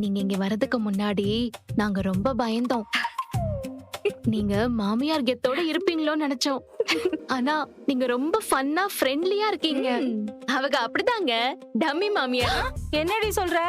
நீங்க இங்க வரதுக்கு முன்னாடி நாங்க ரொம்ப பயந்தோம். நீங்க மாமியார் கெத்தோட இருப்பீங்களோன்னு நினைச்சோம். ஆனா நீங்க ரொம்ப ஃபன்னா ஃப்ரெண்ட்லியா இருக்கீங்க. அவங்க அப்படிதாங்க. டம்மி மாமியார். என்னடி சொல்ற?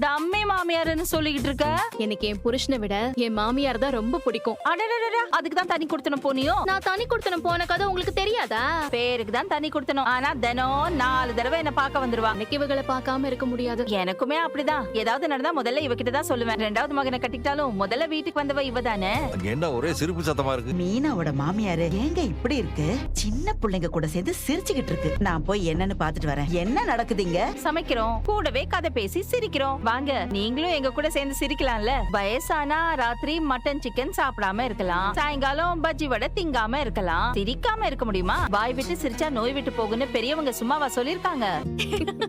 டம்மி மாமியார்னு சொல்லிக்கிட்டு இருக்க? எனக்கு என் புருஷனை விட என் மாமியார் தான் ரொம்ப பிடிக்கும். அடடடடா, அதுக்கு தான் தனி கொடுத்தனும் போனியோ? நான் தனி கொடுத்தனும் போன கதை உங்களுக்கு தெரியாதா? பேருக்கு தான் தனி கொடுத்தனும். ஆனா தினம் 4 தடவை என்ன பார்க்க வந்துருவா. எனக்கு இவகளை பார்க்காம இருக்க முடியாது. எனக்குமே அப்படிதான். ஏதாவது நடந்தா முதல்ல இவகிட்ட தான் சொல்லுவேன். 2வது மகனை கட்டிக்கிட்டாலும் முதல்ல வீட்டுக்கு வந்தவ இவதானே. அங்க என்ன ஒரே சிரிப்பு சத்தமா இருக்கு? மீனாவோட மாமியாரு ஏங்க இப்படி இருக்கு? சின்ன பிள்ளைங்க கூட சேர்ந்து சிரிச்சுக்கிட்டு இருக்கு. நான் போய் என்னன்னு பாத்துட்டு வரேன். என்ன நடக்குதுங்க? சமைக்கிறோம், கூடவே கதை பேசி சிரிக்கிறோம். வாங்க நீங்களும் எங்க கூட சேர்ந்து சிரிக்கலாம்ல. வயசானா ராத்திரி மட்டன் சிக்கன் சாப்பிடாம இருக்கலாம், சாயங்காலம் பஜ்ஜி வடை திங்காம இருக்கலாம். சிரிக்காம இருக்க முடியுமா? வாய் விட்டு சிரிச்சா நோய் விட்டு போகுன்னு பெரியவங்க சும்மாவா சொல்லிருக்காங்க?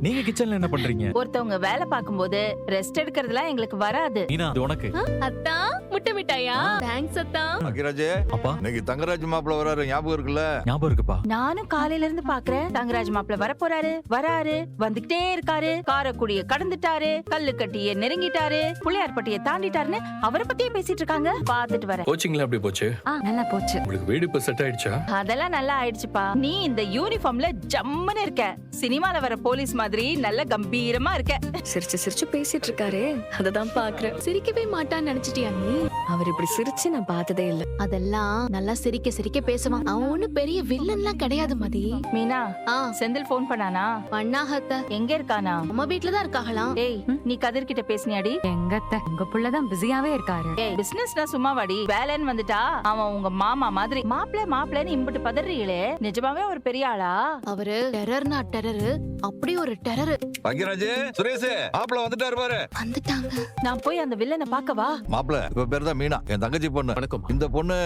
நீங்க கிச்சன்ல என்ன பண்றீங்க? ஒருத்தவங்க வேலை பார்க்கும்போது ரெஸ்ட் எடுக்கிறதுலாம் எங்களுக்கு வராது. மீனா, இது உனக்கு. அத்தா முட்டை மிட்டாயா? தேங்க்ஸ் அத்தா. அகிராஜே, அப்பா, இன்னைக்கு தங்கராஜ் மாப்பிள்ள வராரு, ஞாபகம் இருக்குல்ல? ஞாபகம் இருக்குப்பா. நானும் காலையில இருந்து பாக்குறேன். தங்கராஜ் மாப்பிள்ள வர போறாரு, வராரு, வந்துகிட்டே இருக்காரு. காரக்குடிய கடந்துட்டாரு, கல்லு கட்டிய நெருங்கிட்டாரு, புள்ளையார்பட்டிய தாண்டிட்டாருன்னு அவரை பத்தியே பேசிட்டு இருக்காங்க. பாத்துட்டு வரேன். கோச்சிங்ல எப்படி போச்சு? நல்லா போச்சு. உங்களுக்கு வீடு இப்ப செட் ஆயிடுச்சா? அதெல்லாம் நல்லா ஆயிடுச்சுப்பா. நீ இந்த யூனிஃபார்ம்ல ஜம்முன்னு இருக்க. சினிமால வர போலீஸ் மாதிரி நல்ல கம்பீரமா இருக்க. சிரிச்சு சிரிச்சு பேசிட்டு இருக்காரு, அததான் பாக்குறேன். சிரிக்கவே மாட்டான்னு நினைச்சிட்டியா நீ? அவர் இப்படி சிரிச்சு நான் பார்த்ததே இல்ல. அதெல்லாம் நல்லா சிரிக்க சிரிக்க பேசுவான். அவன் ஒண்ணு பெரிய வில்லன்லாம் கிடையாது மதி. மீனா, ஆ செந்தில் போன் பண்ணானா? பண்ணாகத்த. எங்க இருக்கானா? அம்மா வீட்டுலதான் இருக்காங்களாம். ஏய், நீ கதிர் கிட்ட பேசினியாடி? எங்கத்த உங்க புள்ளதான் பிஸியாவே இருக்காரு. ஏய், பிசினஸ்னா சும்மாவாடி? வேலைன்னு வந்துட்டா அவன் உங்க மாமா மாதிரி. மாப்பிள்ளன்னு இம்புட்டு பதறீங்களே, நிஜமாவே ஒரு பெரிய ஆளா? அவரு டெரர்னா டெரரு, அப்படி ஒரு டெரரு. அகிராஜே, சுரேஷ் மாப்பிள்ள வந்துட்டாரு பாரு. வந்துட்டாங்க. நான் போய் அந்த வில்லனை பாக்கவா? மாப்பிள்ள இப்ப பேர் தான் மீனா, என் தங்கச்சி பொண்ணு. வணக்கம். இந்த பொண்ணு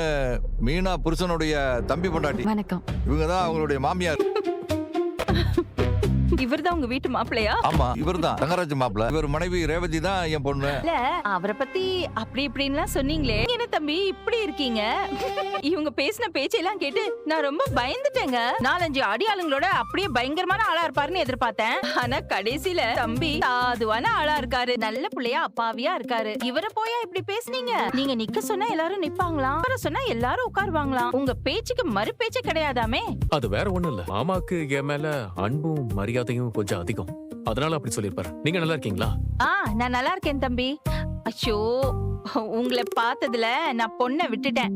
மீனா புருஷனுடைய தம்பி பொண்டாட்டி. வணக்கம். இவங்கதான் அவங்களுடைய மாமியார். இவர்தான் உங்க வீட்டு மாப்பிள்ளையா? ஆமா, இவர்தான் தங்கராஜ் மாப்பிள்ள. இவர் மனைவி ரேவதி தான் என் பொண்ணு. இல்ல, அவரை பத்தி அப்படி இப்படின்லாம் சொன்னீங்களே, என்ன தம்பி இப்படி இருக்கீங்க? இவங்க பேசின பேச்செல்லாம் கேட்டு நான் ரொம்ப பயந்துட்டேங்க. 4-5 அடியாளுங்களோட அப்படியே பயங்கரமான ஆளா இருப்பாருன்னு எதிர்பார்த்தேன். ஆனா கடைசியில தம்பி சாதுவான ஆளா இருக்காரு. நல்ல பிள்ளையா அப்பாவியா இருக்காரு. இவரை போயா இப்படி பேசுனீங்க? நீங்க நிக்க சொன்னா எல்லாரும் நிப்பாங்களாம், உட்கார சொன்னா எல்லாரும் உட்காருவாங்களாம். உங்க பேச்சுக்கு மறு பேச்சே கிடையாதாமே. அது வேற ஒண்ணும் இல்ல. மாமாக்கு என் மேல அன்பும் மரியாதையும் கொஞ்சம் அதிகம், அதனால அப்படி சொல்லிருப்பாரு. நீங்க நல்லா இருக்கீங்களா? நான் நல்லா இருக்கேன் தம்பி. அச்சோ, உங்களை பார்த்ததுல நான் பொண்ணை விட்டுட்டேன்.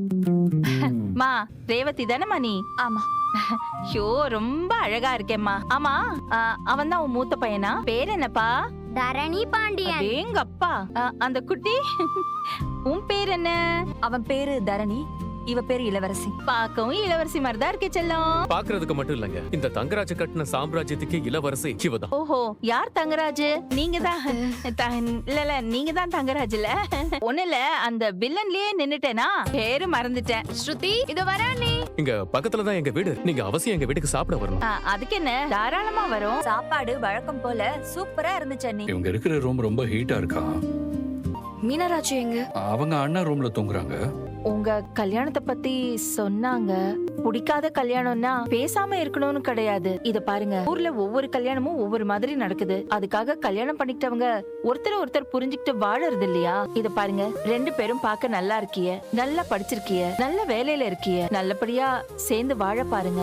மா, ரேவதி தானேமா நீ? ஆமா. ஐயோ, ரொம்ப அழகா இருக்கேம்மா. ஆமா, அவன் தான் உன் மூத்த பையனா? பேர் என்னப்பா? தரணி பாண்டியன். எங்க அப்பா. அந்த குட்டி உன் பேர் என்ன? அவன் பேரு தரணி, இவ பேரு இளவரசி. பாக்கவும் இளவரசி மாதிரிதான் இருக்கே செல்லம். பாக்குறதுக்கு மட்டும் இல்லங்க, இந்த தங்கராஜ கட்டின சாம்ராஜ்யத்துக்கு இளவரசி இவதான். ஓஹோ, யார் தங்கராஜ்? நீங்க தான். இல்ல நீங்க தான் தங்கராஜ் இல்ல? ஒண்ணு இல்ல, அந்த வில்லன்லயே நின்னுட்டேனா, பேரு மறந்துட்டேன். ஸ்ருதி, இதோ வரா நீ. இங்க பக்கத்துல தான் எங்க வீடு. நீங்க அவசியம் எங்க வீட்டுக்கு சாப்பிட வரணும். அதுக்கு என்ன, தாராளமா வரும். சாப்பாடு வழக்கம் போல சூப்பரா இருந்துச்சு அண்ணி. இவங்க இருக்கிற ரூம் ரொம்ப ஹீட்டா இருக்கா? மீனராஜு எங்க? அவங்க அண்ணா ரூம்ல தூங்குறாங்க. உங்க கல்யாணத்தை பத்தி சொன்னாங்க. பிடிக்காத கல்யாணம்னா பேசாம இருக்கணும்னு கிடையாது. இத பாருங்க, ஊர்ல ஒவ்வொரு கல்யாணமும் ஒவ்வொரு மாதிரி நடக்குது. அதுக்காக கல்யாணம் பண்ணிக்கிட்டவங்க ஒருத்தர் புரிஞ்சுக்கிட்டு வாழறது இல்லையா? இத பாருங்க, 2 பேரும் பார்க்க நல்லா இருக்கிய, நல்லா படிச்சிருக்கிய, நல்ல வேலையில இருக்கிய, நல்லபடியா சேர்ந்து வாழ பாருங்க.